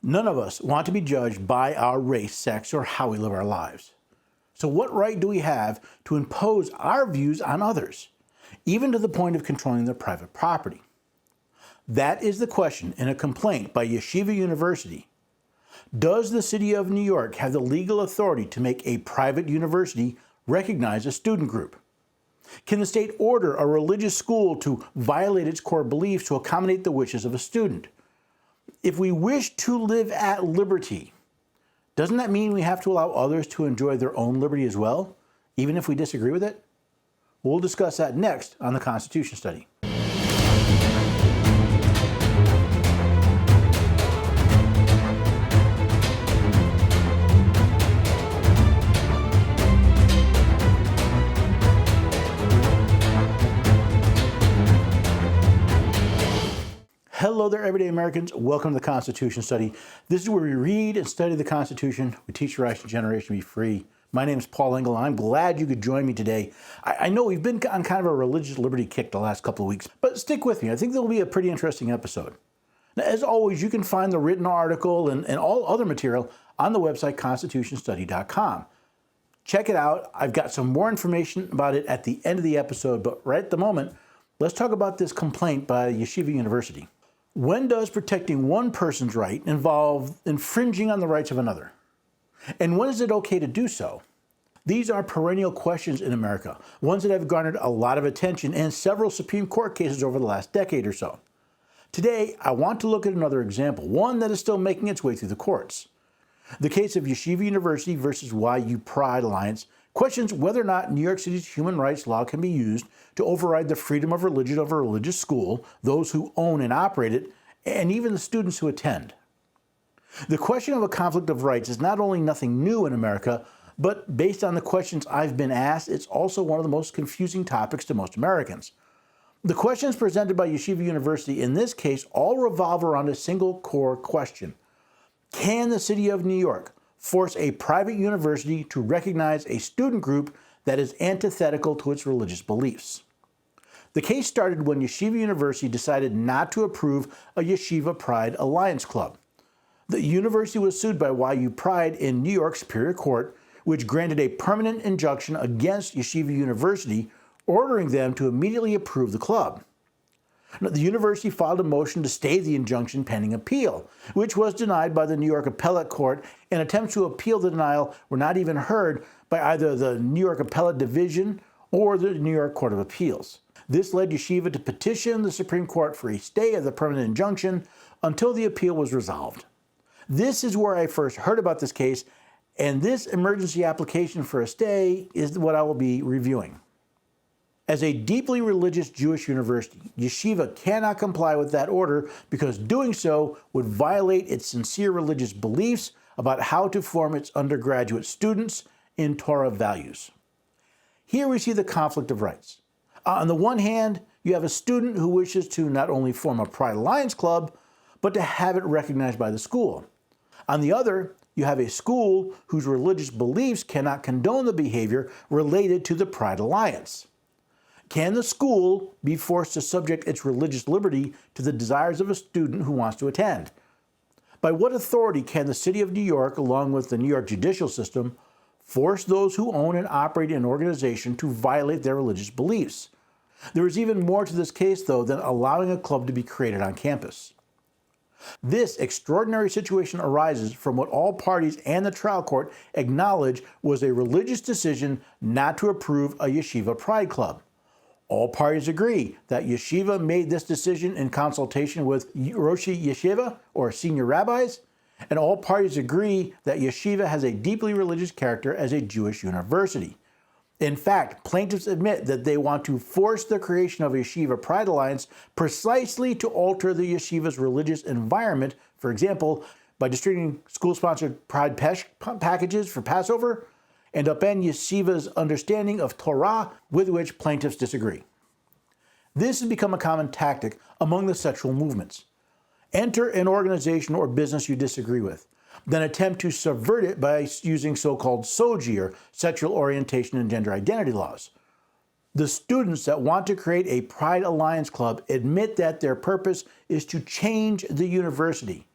None of us want to be judged by our race, sex, or how we live our lives. So what right do we have to impose our views on others, even to the point of controlling their private property? That is the question in a complaint by Yeshiva University. Does the city of New York have the legal authority to make a private university recognize a student group? Can the state order a religious school to violate its core beliefs to accommodate the wishes of a student? If we wish to live at liberty, doesn't that mean we have to allow others to enjoy their own liberty as well, even if we disagree with it? We'll discuss that next on the Constitution Study. Hello there, everyday Americans. Welcome to the Constitution Study. This is where we read and study the Constitution. We teach the rising generation to be free. My name is Paul Engel, and I'm glad you could join me today. I know we've been on kind of a religious liberty kick the last couple of weeks, but stick with me. I think there will be a pretty interesting episode. Now, as always, you can find the written article and all other material on the website constitutionstudy.com. Check it out. I've got some more information about it at the end of the episode, but right at the moment, let's talk about this complaint by Yeshiva University. When does protecting one person's right involve infringing on the rights of another? And when is it okay to do so? These are perennial questions in America, ones that have garnered a lot of attention in several Supreme Court cases over the last decade or so. Today, I want to look at another example, one that is still making its way through the courts. The case of Yeshiva University versus YU Pride Alliance questions whether or not New York City's human rights law can be used to override the freedom of religion of a religious school, those who own and operate it, and even the students who attend. The question of a conflict of rights is not only nothing new in America, but based on the questions I've been asked, it's also one of the most confusing topics to most Americans. The questions presented by Yeshiva University in this case all revolve around a single core question. Can the city of New York force a private university to recognize a student group that is antithetical to its religious beliefs? The case started when Yeshiva University decided not to approve a Yeshiva Pride Alliance Club. The university was sued by YU Pride in New York Superior Court, which granted a permanent injunction against Yeshiva University, ordering them to immediately approve the club. Now, the university filed a motion to stay the injunction pending appeal, which was denied by the New York Appellate Court, and attempts to appeal the denial were not even heard by either the New York Appellate Division or the New York Court of Appeals. This led Yeshiva to petition the Supreme Court for a stay of the permanent injunction until the appeal was resolved. This is where I first heard about this case, and this emergency application for a stay is what I will be reviewing. As a deeply religious Jewish university, Yeshiva cannot comply with that order because doing so would violate its sincere religious beliefs about how to form its undergraduate students in Torah values. Here we see the conflict of rights. On the one hand, you have a student who wishes to not only form a Pride Alliance Club, but to have it recognized by the school. On the other, you have a school whose religious beliefs cannot condone the behavior related to the Pride Alliance. Can the school be forced to subject its religious liberty to the desires of a student who wants to attend? By what authority can the city of New York, along with the New York judicial system, force those who own and operate an organization to violate their religious beliefs? There is even more to this case, though, than allowing a club to be created on campus. This extraordinary situation arises from what all parties and the trial court acknowledge was a religious decision not to approve a Yeshiva Pride Club. All parties agree that Yeshiva made this decision in consultation with Roshi Yeshiva, or senior rabbis, and all parties agree that Yeshiva has a deeply religious character as a Jewish university. In fact, plaintiffs admit that they want to force the creation of a Yeshiva Pride Alliance precisely to alter the yeshiva's religious environment, for example, by distributing school-sponsored Pride packages for Passover, and upend Yeshiva's understanding of Torah, with which plaintiffs disagree. This has become a common tactic among the sexual movements. Enter an organization or business you disagree with, then attempt to subvert it by using so-called SOGI, or sexual orientation and gender identity laws. The students that want to create a Pride Alliance Club admit that their purpose is to change the university.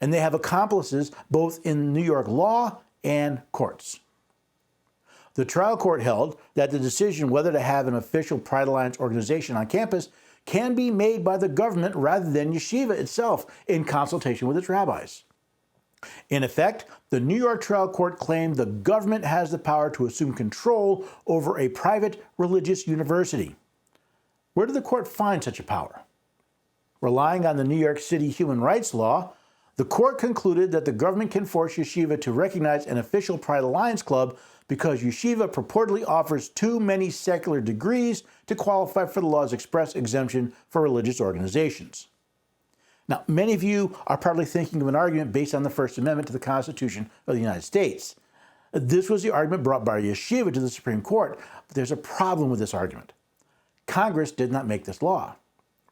and they have accomplices both in New York law and courts. The trial court held that the decision whether to have an official Pride Alliance organization on campus can be made by the government rather than yeshiva itself in consultation with its rabbis. In effect, the New York trial court claimed the government has the power to assume control over a private religious university. Where did the court find such a power? Relying on the New York City human rights law, the court concluded that the government can force yeshiva to recognize an official Pride Alliance club because yeshiva purportedly offers too many secular degrees to qualify for the law's express exemption for religious organizations. Now, many of you are probably thinking of an argument based on the First Amendment to the Constitution of the United States. This was the argument brought by yeshiva to the Supreme Court, but there's a problem with this argument. Congress did not make this law.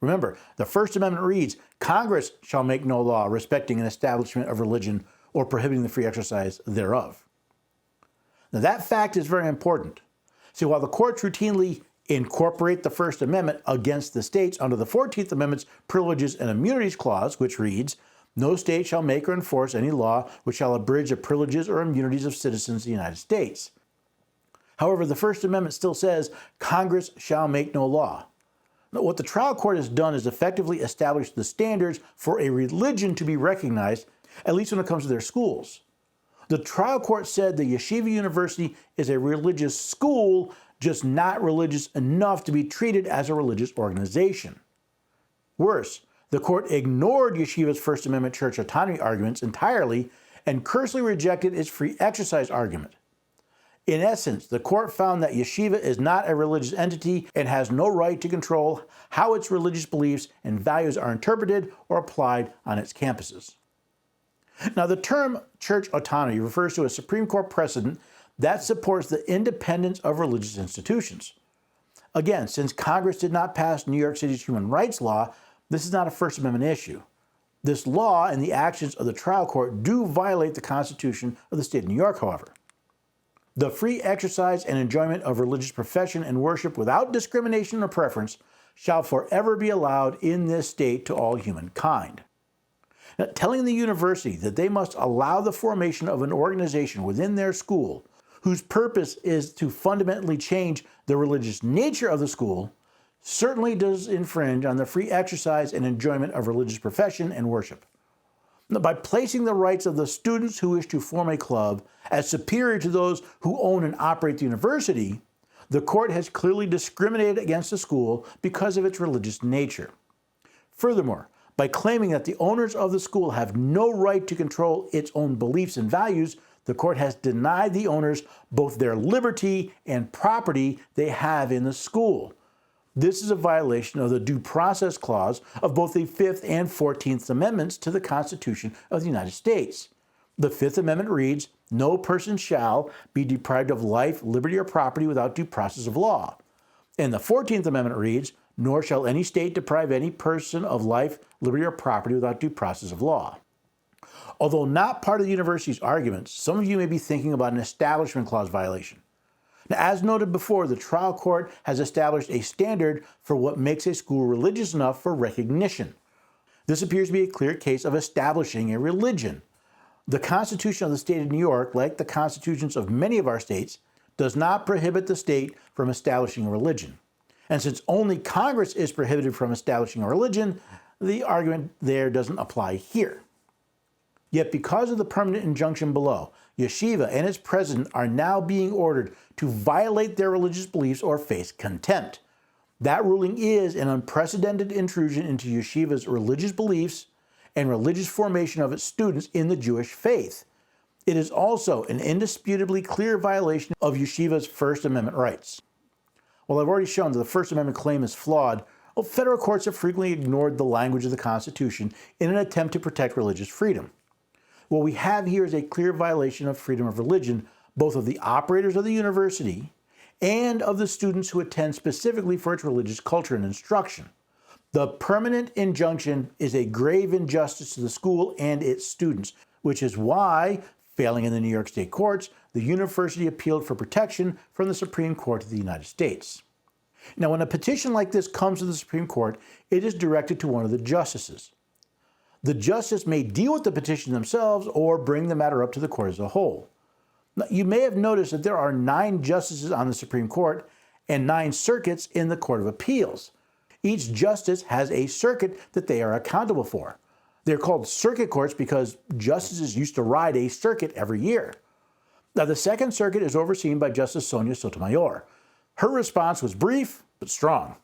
Remember, the First Amendment reads, Congress shall make no law respecting an establishment of religion or prohibiting the free exercise thereof. Now, that fact is very important. See, while the courts routinely incorporate the First Amendment against the states under the 14th Amendment's Privileges and Immunities Clause, which reads, no state shall make or enforce any law which shall abridge the privileges or immunities of citizens of the United States. However, the First Amendment still says Congress shall make no law. Now, what the trial court has done is effectively establish the standards for a religion to be recognized, at least when it comes to their schools. The trial court said the Yeshiva University is a religious school, just not religious enough to be treated as a religious organization. Worse, the court ignored Yeshiva's First Amendment church autonomy arguments entirely and cursory rejected its free exercise argument. In essence, the court found that yeshiva is not a religious entity and has no right to control how its religious beliefs and values are interpreted or applied on its campuses. Now, the term church autonomy refers to a Supreme Court precedent that supports the independence of religious institutions. Again, since Congress did not pass New York City's human rights law, this is not a First Amendment issue. This law and the actions of the trial court do violate the Constitution of the state of New York, however. The free exercise and enjoyment of religious profession and worship without discrimination or preference shall forever be allowed in this state to all humankind. Now, telling the university that they must allow the formation of an organization within their school whose purpose is to fundamentally change the religious nature of the school certainly does infringe on the free exercise and enjoyment of religious profession and worship. Now, by placing the rights of the students who wish to form a club as superior to those who own and operate the university, the court has clearly discriminated against the school because of its religious nature. Furthermore, by claiming that the owners of the school have no right to control its own beliefs and values, the court has denied the owners both their liberty and property they have in the school. This is a violation of the Due Process Clause of both the 5th and 14th Amendments to the Constitution of the United States. The 5th Amendment reads, no person shall be deprived of life, liberty, or property without due process of law. And the 14th Amendment reads, nor shall any state deprive any person of life, liberty, or property without due process of law. Although not part of the university's arguments, some of you may be thinking about an Establishment Clause violation. Now, as noted before, the trial court has established a standard for what makes a school religious enough for recognition. This appears to be a clear case of establishing a religion. The Constitution of the state of New York, like the constitutions of many of our states, does not prohibit the state from establishing a religion. And since only Congress is prohibited from establishing a religion, the argument there doesn't apply here. Yet because of the permanent injunction below, yeshiva and its president are now being ordered to violate their religious beliefs or face contempt. That ruling is an unprecedented intrusion into yeshiva's religious beliefs and religious formation of its students in the Jewish faith. It is also an indisputably clear violation of yeshiva's First Amendment rights. While I've already shown that the First Amendment claim is flawed, federal courts have frequently ignored the language of the Constitution in an attempt to protect religious freedom. What we have here is a clear violation of freedom of religion, both of the operators of the university and of the students who attend specifically for its religious culture and instruction. The permanent injunction is a grave injustice to the school and its students, which is why, failing in the New York State courts, the university appealed for protection from the Supreme Court of the United States. Now, when a petition like this comes to the Supreme Court, it is directed to one of the justices. The justice may deal with the petition themselves or bring the matter up to the court as a whole. Now, you may have noticed that there are 9 justices on the Supreme Court and 9 circuits in the Court of Appeals. Each justice has a circuit that they are accountable for. They're called circuit courts because justices used to ride a circuit every year. Now, the Second Circuit is overseen by Justice Sonia Sotomayor. Her response was brief but strong.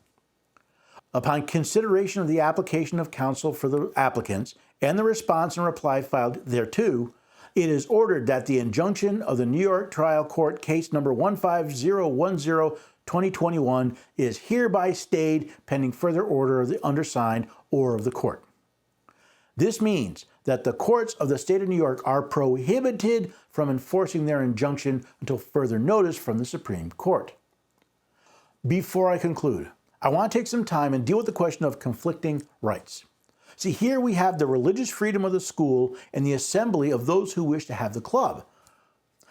Upon consideration of the application of counsel for the applicants and the response and reply filed thereto, it is ordered that the injunction of the New York Trial Court case number 15010-2021 is hereby stayed pending further order of the undersigned or of the court. This means that the courts of the state of New York are prohibited from enforcing their injunction until further notice from the Supreme Court. Before I conclude, I want to take some time and deal with the question of conflicting rights. See, here we have the religious freedom of the school and the assembly of those who wish to have the club.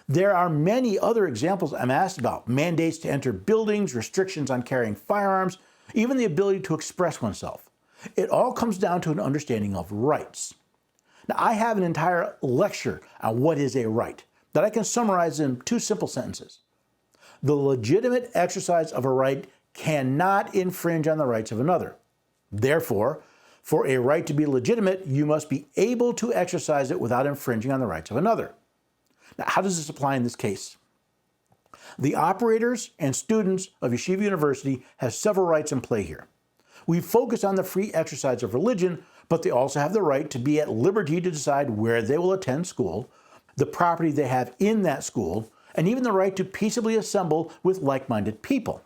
There are many other examples I'm asked about: mandates to enter buildings, restrictions on carrying firearms, even the ability to express oneself. It all comes down to an understanding of rights. Now, I have an entire lecture on what is a right that I can summarize in 2 simple sentences. The legitimate exercise of a right cannot infringe on the rights of another. Therefore, for a right to be legitimate, you must be able to exercise it without infringing on the rights of another. Now, how does this apply in this case? The operators and students of Yeshiva University have several rights in play here. We focus on the free exercise of religion, but they also have the right to be at liberty to decide where they will attend school, the property they have in that school, and even the right to peaceably assemble with like-minded people.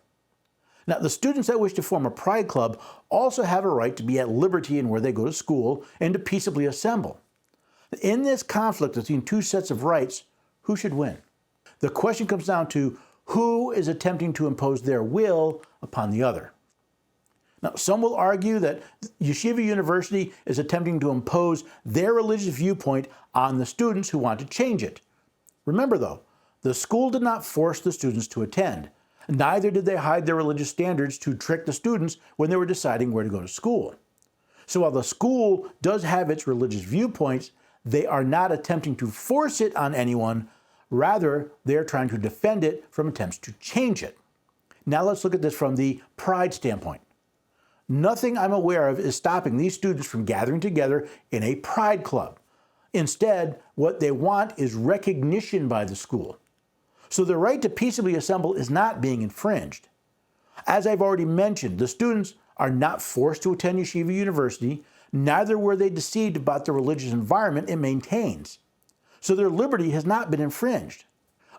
Now, the students that wish to form a pride club also have a right to be at liberty in where they go to school and to peaceably assemble. In this conflict between 2 sets of rights, who should win? The question comes down to who is attempting to impose their will upon the other. Now, some will argue that Yeshiva University is attempting to impose their religious viewpoint on the students who want to change it. Remember, though, the school did not force the students to attend. Neither did they hide their religious standards to trick the students when they were deciding where to go to school. So while the school does have its religious viewpoints, they are not attempting to force it on anyone. Rather, they are trying to defend it from attempts to change it. Now let's look at this from the pride standpoint. Nothing I'm aware of is stopping these students from gathering together in a pride club. Instead, what they want is recognition by the school. So the right to peaceably assemble is not being infringed. As I've already mentioned, the students are not forced to attend Yeshiva University, neither were they deceived about the religious environment it maintains. So their liberty has not been infringed.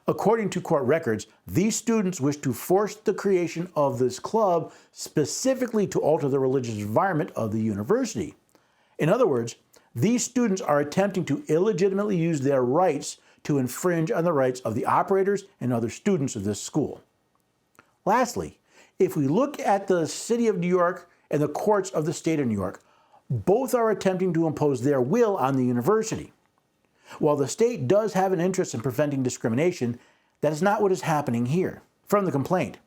According to court records, these students wish to force the creation of this club specifically to alter the religious environment of the university. In other words, these students are attempting to illegitimately use their rights to infringe on the rights of the operators and other students of this school. Lastly, if we look at the city of New York and the courts of the state of New York, both are attempting to impose their will on the university. While the state does have an interest in preventing discrimination, that is not what is happening here. From the complaint,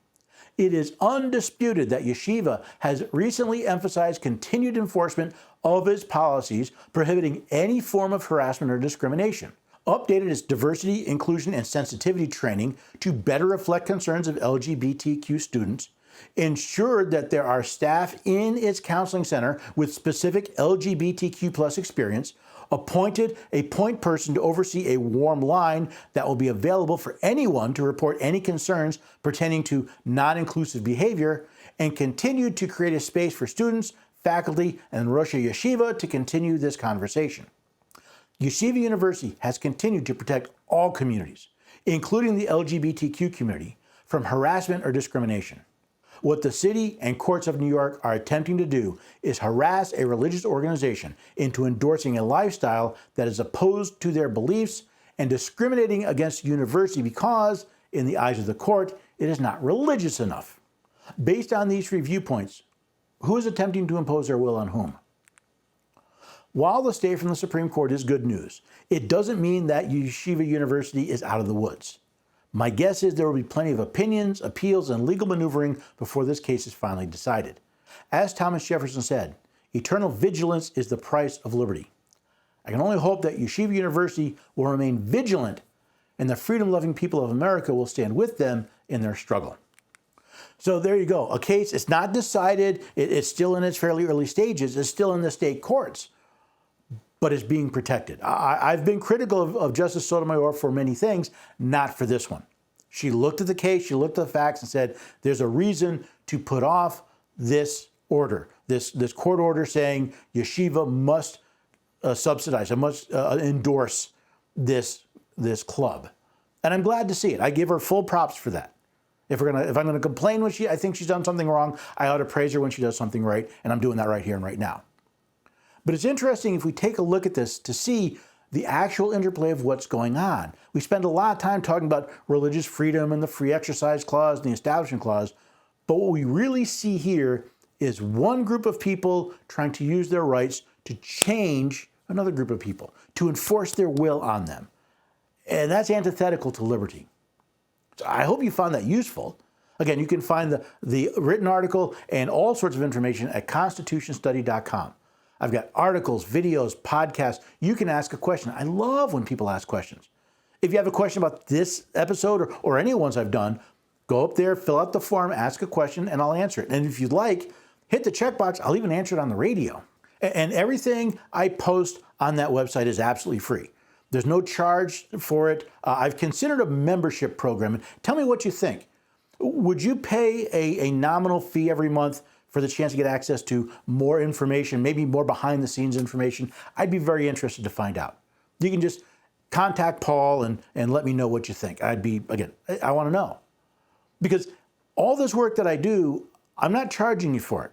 it is undisputed that Yeshiva has recently emphasized continued enforcement of its policies prohibiting any form of harassment or discrimination, updated its diversity, inclusion, and sensitivity training to better reflect concerns of LGBTQ students, ensured that there are staff in its counseling center with specific LGBTQ+ experience, appointed a point person to oversee a warm line that will be available for anyone to report any concerns pertaining to non-inclusive behavior, and continued to create a space for students, faculty, and Rosh Yeshiva to continue this conversation. Yeshiva University has continued to protect all communities, including the LGBTQ community, from harassment or discrimination. What the city and courts of New York are attempting to do is harass a religious organization into endorsing a lifestyle that is opposed to their beliefs and discriminating against the university because, in the eyes of the court, it is not religious enough. Based on these 3 viewpoints, who is attempting to impose their will on whom? While the stay from the Supreme Court is good news, it doesn't mean that Yeshiva University is out of the woods. My guess is there will be plenty of opinions, appeals, and legal maneuvering before this case is finally decided. As Thomas Jefferson said, Eternal vigilance is the price of liberty. I can only hope that Yeshiva University will remain vigilant and the freedom-loving people of America will stand with them in their struggle. So there you go. A case, it's not decided. It's still in its fairly early stages. It's still in the state courts, but it's being protected. I've been critical of Justice Sotomayor for many things, not for this one. She looked at the case, she looked at the facts and said, there's a reason to put off this order, this court order saying yeshiva must subsidize, I must endorse this club. And I'm glad to see it. I give her full props for that. If I'm gonna complain when I think she's done something wrong, I ought to praise her when she does something right, and I'm doing that right here and right now. But it's interesting if we take a look at this to see the actual interplay of what's going on. We spend a lot of time talking about religious freedom and the free exercise clause and the establishment clause, but what we really see here is one group of people trying to use their rights to change another group of people, to enforce their will on them. And that's antithetical to liberty. So I hope you found that useful. Again, you can find the written article and all sorts of information at constitutionstudy.com. I've got articles, videos, podcasts. You can ask a question. I love when people ask questions. If you have a question about this episode or any ones I've done, go up there, fill out the form, ask a question, and I'll answer it. And if you'd like, hit the checkbox. I'll even answer it on the radio. And everything I post on that website is absolutely free. There's no charge for it. I've considered a membership program. Tell me what you think. Would you pay a nominal fee every month for the chance to get access to more information, maybe more behind the scenes information? I'd be very interested to find out. You can just contact Paul and let me know what you think. I want to know. Because all this work that I do, I'm not charging you for it.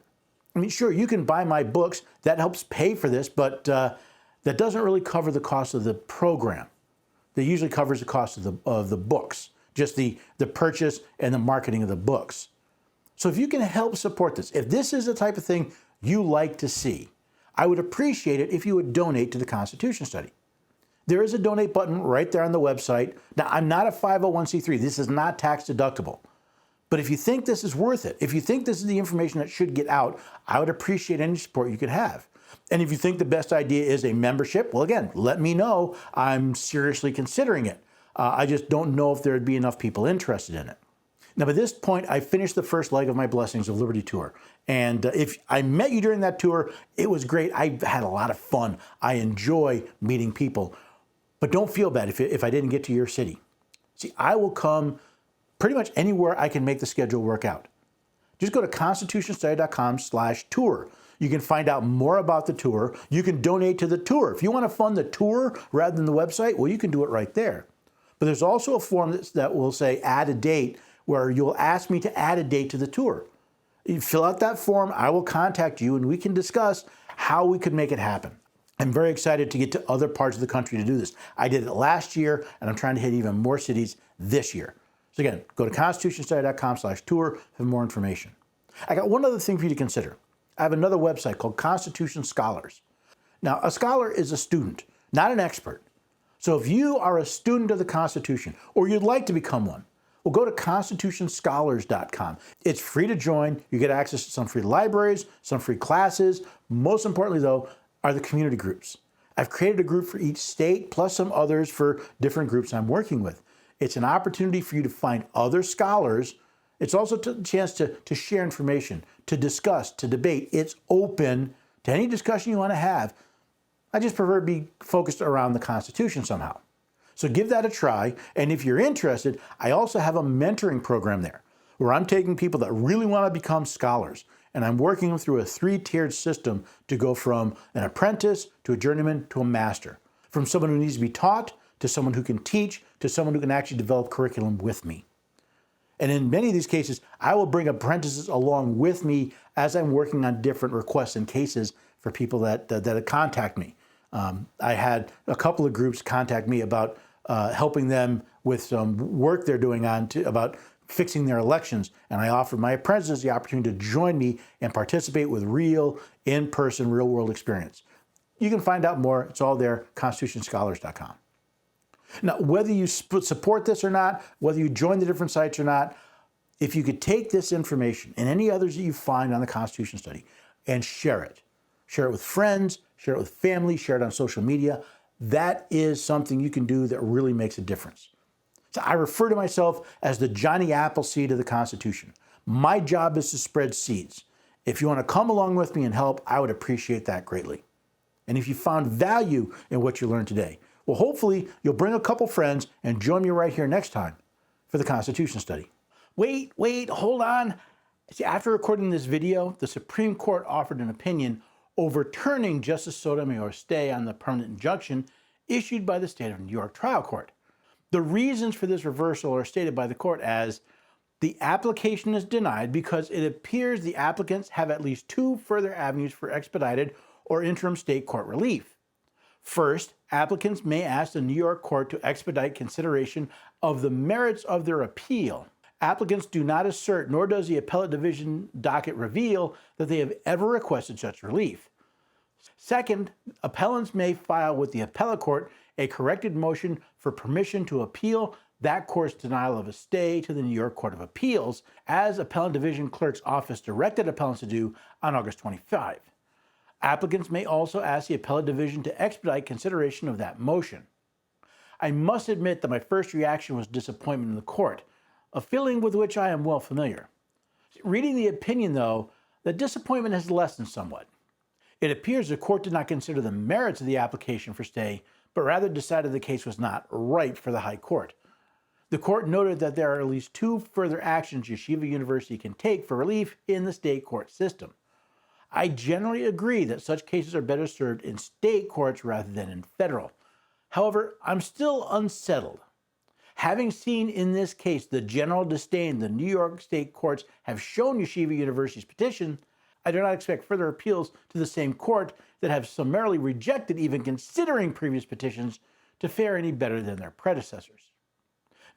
I mean, sure, you can buy my books. That helps pay for this, but that doesn't really cover the cost of the program. That usually covers the cost of the books, just the purchase and the marketing of the books. So if you can help support this, if this is the type of thing you like to see, I would appreciate it if you would donate to the Constitution Study. There is a donate button right there on the website. Now, I'm not a 501c3. This is not tax deductible. But if you think this is worth it, if you think this is the information that should get out, I would appreciate any support you could have. And if you think the best idea is a membership, well, again, let me know. I'm seriously considering it. I just don't know if there would be enough people interested in it. Now, by this point, I finished the first leg of my Blessings of Liberty tour. And if I met you during that tour, it was great. I had a lot of fun. I enjoy meeting people. But don't feel bad if I didn't get to your city. See, I will come pretty much anywhere I can make the schedule work out. Just go to constitutionstudy.com/tour. You can find out more about the tour. You can donate to the tour. If you want to fund the tour rather than the website, well, you can do it right there. But there's also a form that will say add a date, where you'll ask me to add a date to the tour. You fill out that form, I will contact you, and we can discuss how we could make it happen. I'm very excited to get to other parts of the country to do this. I did it last year, and I'm trying to hit even more cities this year. So again, go to constitutionstudy.com/tour for more information. I got one other thing for you to consider. I have another website called Constitution Scholars. Now, a scholar is a student, not an expert. So if you are a student of the Constitution, or you'd like to become one, well, go to constitutionscholars.com. It's free to join. You get access to some free libraries, some free classes. Most importantly, though, are the community groups. I've created a group for each state, plus some others for different groups I'm working with. It's an opportunity for you to find other scholars. It's also a chance to share information, to discuss, to debate. It's open to any discussion you want to have. I just prefer to be focused around the Constitution somehow. So give that a try. And if you're interested, I also have a mentoring program there where I'm taking people that really want to become scholars. And I'm working them through a 3-tiered system to go from an apprentice to a journeyman to a master. From someone who needs to be taught to someone who can teach to someone who can actually develop curriculum with me. And in many of these cases, I will bring apprentices along with me as I'm working on different requests and cases for people that contact me. I had a couple of groups contact me about helping them with some work they're doing about fixing their elections, and I offered my apprentices the opportunity to join me and participate with real, in-person, real-world experience. You can find out more. It's all there, constitutionscholars.com. Now, whether you support this or not, whether you join the different sites or not, if you could take this information and any others that you find on the Constitution Study and share it Share it with friends, share it with family, share it on social media. That is something you can do that really makes a difference. So I refer to myself as the Johnny Appleseed of the Constitution. My job is to spread seeds. If you want to come along with me and help, I would appreciate that greatly. And if you found value in what you learned today, well, hopefully you'll bring a couple friends and join me right here next time for the Constitution study. Wait, hold on. See, after recording this video, the Supreme Court offered an opinion overturning Justice Sotomayor's stay on the permanent injunction issued by the state of New York trial court. The reasons for this reversal are stated by the court as the application is denied because it appears the applicants have at least two further avenues for expedited or interim state court relief. First, applicants may ask the New York court to expedite consideration of the merits of their appeal. Applicants do not assert, nor does the appellate division docket reveal, that they have ever requested such relief. Second, appellants may file with the appellate court a corrected motion for permission to appeal that court's denial of a stay to the New York Court of Appeals, as Appellate Division Clerk's Office directed appellants to do on August 25. Applicants may also ask the Appellate Division to expedite consideration of that motion. I must admit that my first reaction was disappointment in the court, a feeling with which I am well familiar. Reading the opinion, though, the disappointment has lessened somewhat. It appears the court did not consider the merits of the application for stay, but rather decided the case was not ripe for the High Court. The court noted that there are at least two further actions Yeshiva University can take for relief in the state court system. I generally agree that such cases are better served in state courts rather than in federal. However, I'm still unsettled. Having seen in this case the general disdain the New York state courts have shown Yeshiva University's petition, I do not expect further appeals to the same court that have summarily rejected even considering previous petitions to fare any better than their predecessors.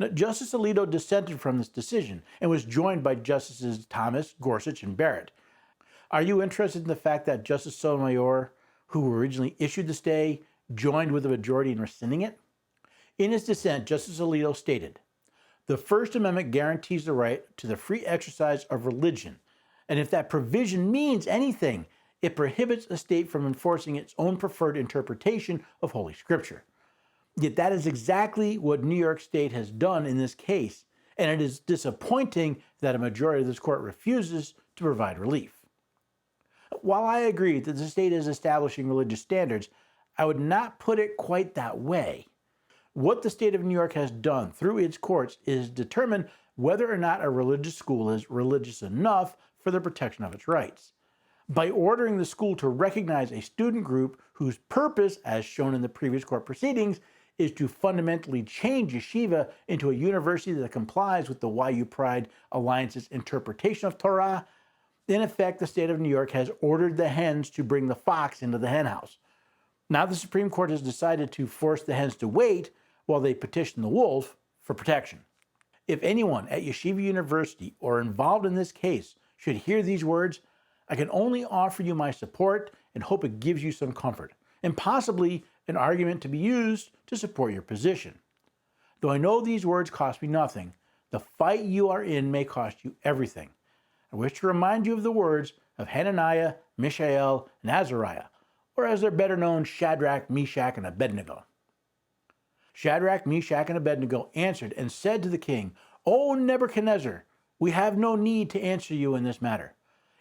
Now, Justice Alito dissented from this decision and was joined by Justices Thomas, Gorsuch, and Barrett. Are you interested in the fact that Justice Sotomayor, who originally issued the stay, joined with the majority in rescinding it? In his dissent, Justice Alito stated, "The First Amendment guarantees the right to the free exercise of religion, and if that provision means anything, it prohibits a state from enforcing its own preferred interpretation of Holy Scripture." Yet that is exactly what New York State has done in this case, and it is disappointing that a majority of this court refuses to provide relief. While I agree that the state is establishing religious standards, I would not put it quite that way. What the state of New York has done through its courts is determine whether or not a religious school is religious enough for the protection of its rights. By ordering the school to recognize a student group whose purpose, as shown in the previous court proceedings, is to fundamentally change yeshiva into a university that complies with the YU Pride Alliance's interpretation of Torah, in effect, the state of New York has ordered the hens to bring the fox into the henhouse. Now the Supreme Court has decided to force the hens to wait while they petition the wolf for protection. If anyone at Yeshiva University or involved in this case should hear these words, I can only offer you my support and hope it gives you some comfort, and possibly an argument to be used to support your position. Though I know these words cost me nothing, the fight you are in may cost you everything. I wish to remind you of the words of Hananiah, Mishael, and Azariah, or as they're better known, Shadrach, Meshach, and Abednego. Shadrach, Meshach, and Abednego answered and said to the king, "O Nebuchadnezzar, we have no need to answer you in this matter.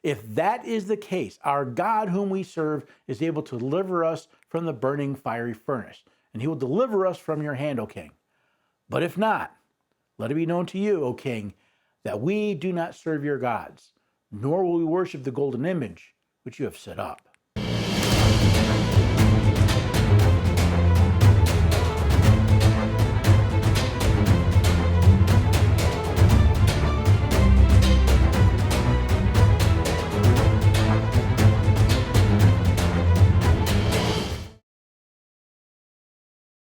If that is the case, our God whom we serve is able to deliver us from the burning fiery furnace, and he will deliver us from your hand, O king. But if not, let it be known to you, O king, that we do not serve your gods, nor will we worship the golden image which you have set up."